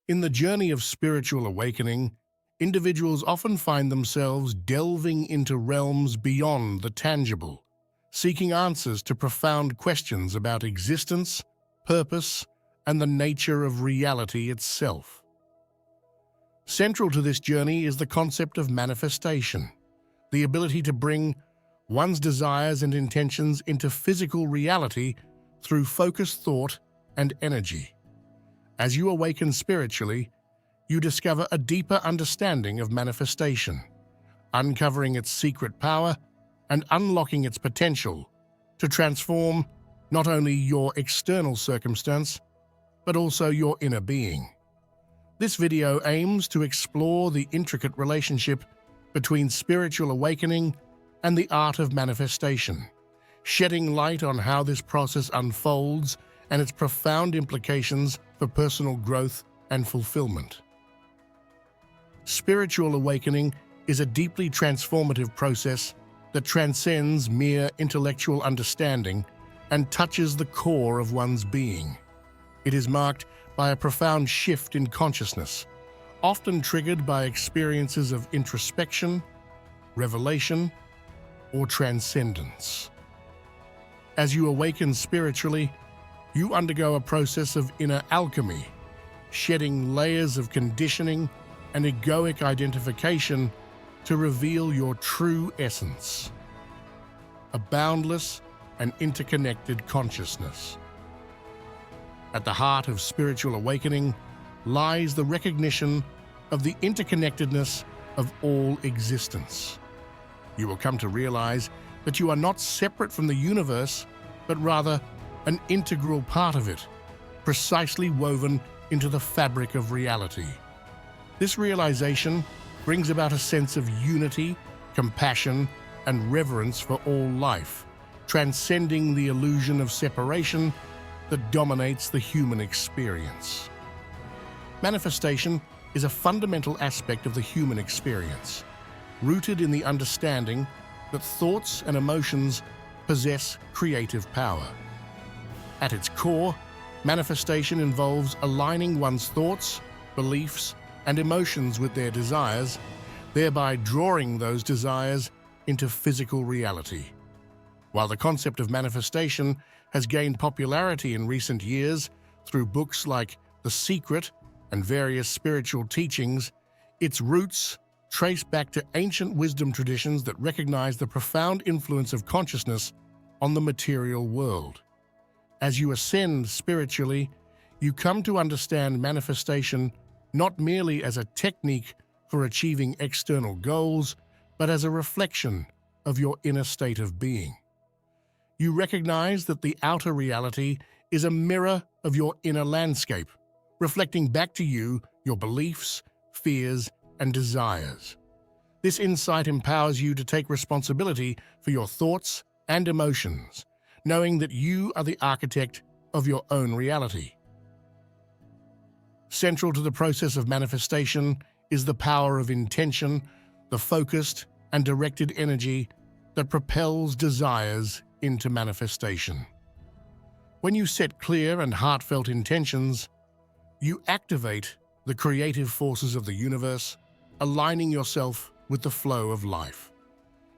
In the journey of spiritual awakening, individuals often find themselves delving into realms beyond the tangible, seeking answers to profound questions about existence, purpose, and the nature of reality itself. Central to this journey is the concept of manifestation, the ability to bring one's desires and intentions into physical reality through focused thought and energy. As you awaken spiritually, you discover a deeper understanding of manifestation, uncovering its secret power and unlocking its potential to transform not only your external circumstance, but also your inner being. This video aims to explore the intricate relationship between spiritual awakening and the art of manifestation, shedding light on how this process unfolds and its profound implications for personal growth and fulfillment. Spiritual awakening is a deeply transformative process that transcends mere intellectual understanding and touches the core of one's being. It is marked by a profound shift in consciousness, often triggered by experiences of introspection, revelation, or transcendence. As you awaken spiritually, you undergo a process of inner alchemy, shedding layers of conditioning and egoic identification to reveal your true essence, a boundless and interconnected consciousness. At the heart of spiritual awakening lies the recognition of the interconnectedness of all existence. You will come to realize that you are not separate from the universe, but rather an integral part of it, precisely woven into the fabric of reality. This realization brings about a sense of unity, compassion, and reverence for all life, transcending the illusion of separation that dominates the human experience. Manifestation is a fundamental aspect of the human experience, rooted in the understanding that thoughts and emotions possess creative power. At its core, manifestation involves aligning one's thoughts, beliefs, and emotions with their desires, thereby drawing those desires into physical reality. While the concept of manifestation has gained popularity in recent years through books like The Secret and various spiritual teachings, its roots trace back to ancient wisdom traditions that recognize the profound influence of consciousness on the material world. As you ascend spiritually, you come to understand manifestation not merely as a technique for achieving external goals, but as a reflection of your inner state of being. You recognize that the outer reality is a mirror of your inner landscape, reflecting back to you your beliefs, fears, and desires. This insight empowers you to take responsibility for your thoughts and emotions, knowing that you are the architect of your own reality. Central to the process of manifestation is the power of intention, the focused and directed energy that propels desires into manifestation. When you set clear and heartfelt intentions, you activate the creative forces of the universe, aligning yourself with the flow of life.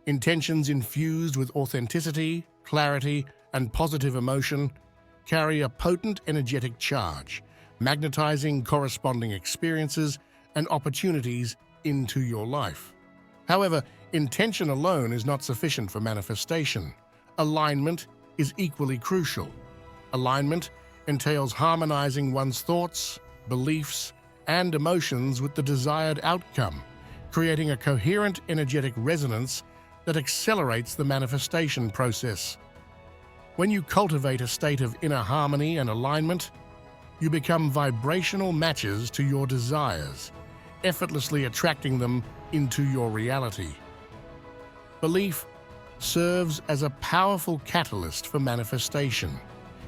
Intentions infused with authenticity, clarity, and positive emotion carry a potent energetic charge, magnetizing corresponding experiences and opportunities into your life. However, intention alone is not sufficient for manifestation. Alignment is equally crucial. Alignment entails harmonizing one's thoughts, beliefs, and emotions with the desired outcome, creating a coherent energetic resonance that accelerates the manifestation process. When you cultivate a state of inner harmony and alignment, you become vibrational matches to your desires, effortlessly attracting them into your reality. Belief serves as a powerful catalyst for manifestation,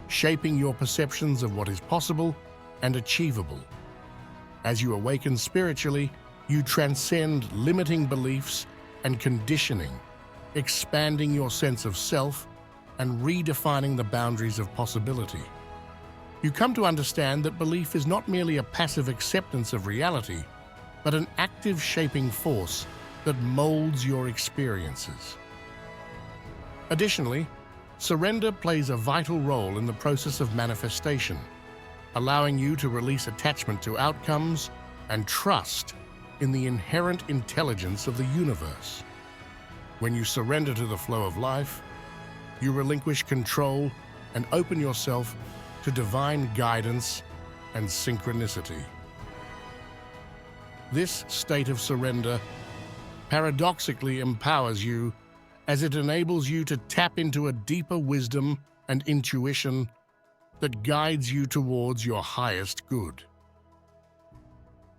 shaping your perceptions of what is possible and achievable. As you awaken spiritually, you transcend limiting beliefs and conditioning, expanding your sense of self and redefining the boundaries of possibility. You come to understand that belief is not merely a passive acceptance of reality, but an active shaping force that molds your experiences. Additionally, surrender plays a vital role in the process of manifestation, allowing you to release attachment to outcomes and trust in the inherent intelligence of the universe. When you surrender to the flow of life, you relinquish control and open yourself to divine guidance and synchronicity. This state of surrender paradoxically empowers you as it enables you to tap into a deeper wisdom and intuition that guides you towards your highest good.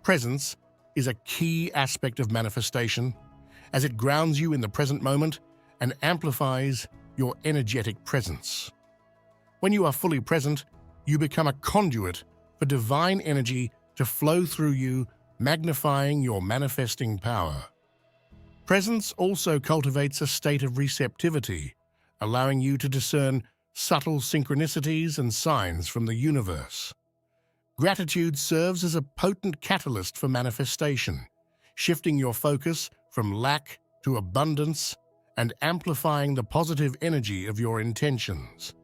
Presence is a key aspect of manifestation, as it grounds you in the present moment and amplifies your energetic presence. When you are fully present, you become a conduit for divine energy to flow through you, magnifying your manifesting power. Presence also cultivates a state of receptivity, allowing you to discern subtle synchronicities and signs from the universe. Gratitude serves as a potent catalyst for manifestation, shifting your focus from lack to abundance and amplifying the positive energy of your intentions.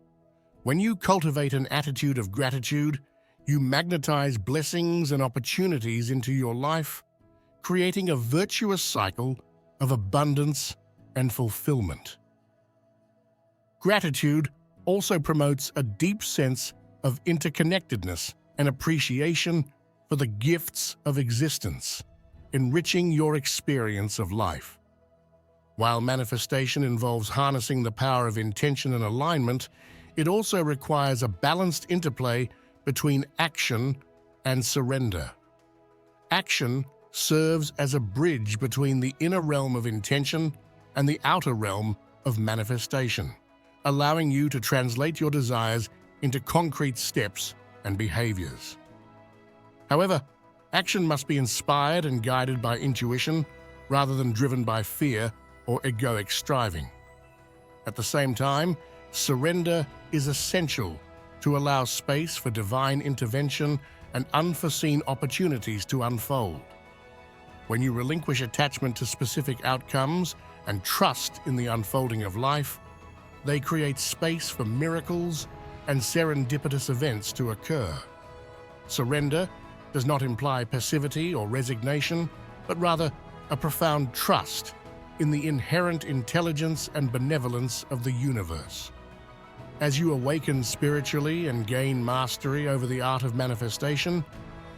When you cultivate an attitude of gratitude, you magnetize blessings and opportunities into your life, creating a virtuous cycle of abundance and fulfillment. Gratitude also promotes a deep sense of interconnectedness and appreciation for the gifts of existence, enriching your experience of life. While manifestation involves harnessing the power of intention and alignment, it also requires a balanced interplay between action and surrender. Action serves as a bridge between the inner realm of intention and the outer realm of manifestation, allowing you to translate your desires into concrete steps and behaviors. However, action must be inspired and guided by intuition rather than driven by fear or egoic striving. At the same time, surrender is essential to allow space for divine intervention and unforeseen opportunities to unfold. When you relinquish attachment to specific outcomes and trust in the unfolding of life, they create space for miracles and serendipitous events to occur. Surrender does not imply passivity or resignation, but rather a profound trust in the inherent intelligence and benevolence of the universe. As you awaken spiritually and gain mastery over the art of manifestation,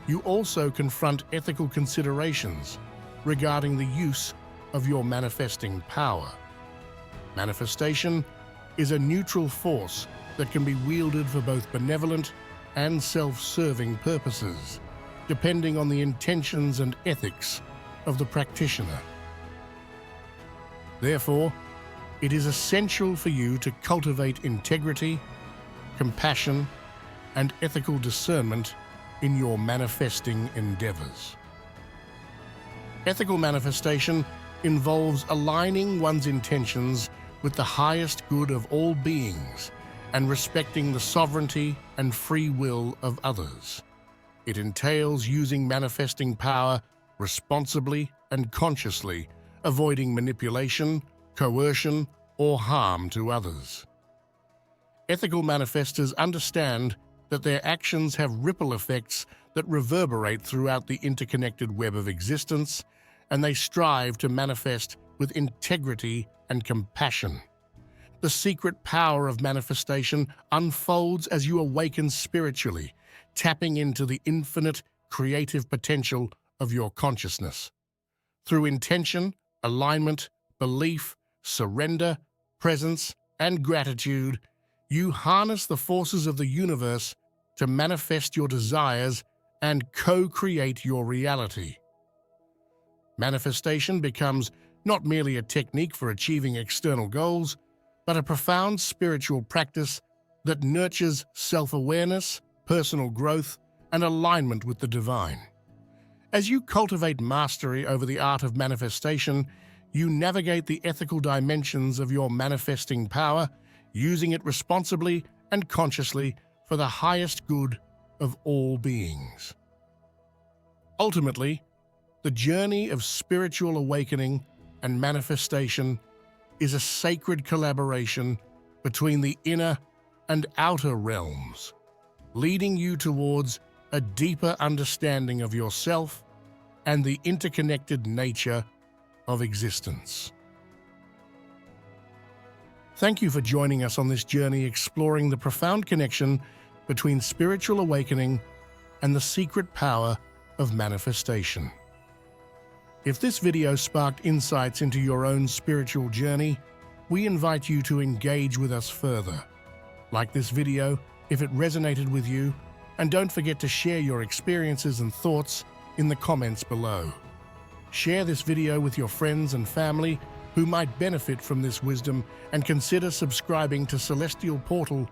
you also confront ethical considerations regarding the use of your manifesting power. Manifestation is a neutral force that can be wielded for both benevolent and self-serving purposes, depending on the intentions and ethics of the practitioner. Therefore, it is essential for you to cultivate integrity, compassion, and ethical discernment in your manifesting endeavors. Ethical manifestation involves aligning one's intentions with the highest good of all beings and respecting the sovereignty and free will of others. It entails using manifesting power responsibly and consciously, avoiding manipulation, coercion, or harm to others. Ethical manifestors understand that their actions have ripple effects that reverberate throughout the interconnected web of existence, and they strive to manifest with integrity and compassion. The secret power of manifestation unfolds as you awaken spiritually, tapping into the infinite creative potential of your consciousness. Through intention, alignment, belief, surrender, presence, and gratitude, you harness the forces of the universe to manifest your desires and co-create your reality. Manifestation becomes not merely a technique for achieving external goals, but a profound spiritual practice that nurtures self-awareness, personal growth, and alignment with the divine. As you cultivate mastery over the art of manifestation, you navigate the ethical dimensions of your manifesting power, using it responsibly and consciously for the highest good of all beings. Ultimately, the journey of spiritual awakening and manifestation is a sacred collaboration between the inner and outer realms, leading you towards a deeper understanding of yourself and the interconnected nature of existence. Thank you for joining us on this journey exploring the profound connection between spiritual awakening and the secret power of manifestation. If this video sparked insights into your own spiritual journey, we invite you to engage with us further. Like this video if it resonated with you, and don't forget to share your experiences and thoughts in the comments below. Share this video with your friends and family who might benefit from this wisdom, and consider subscribing to Celestial Portal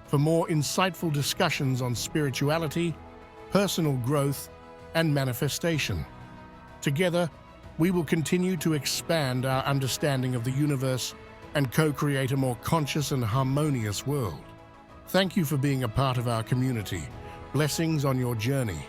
for more insightful discussions on spirituality, personal growth, and manifestation. Together, we will continue to expand our understanding of the universe and co-create a more conscious and harmonious world. Thank you for being a part of our community. Blessings on your journey.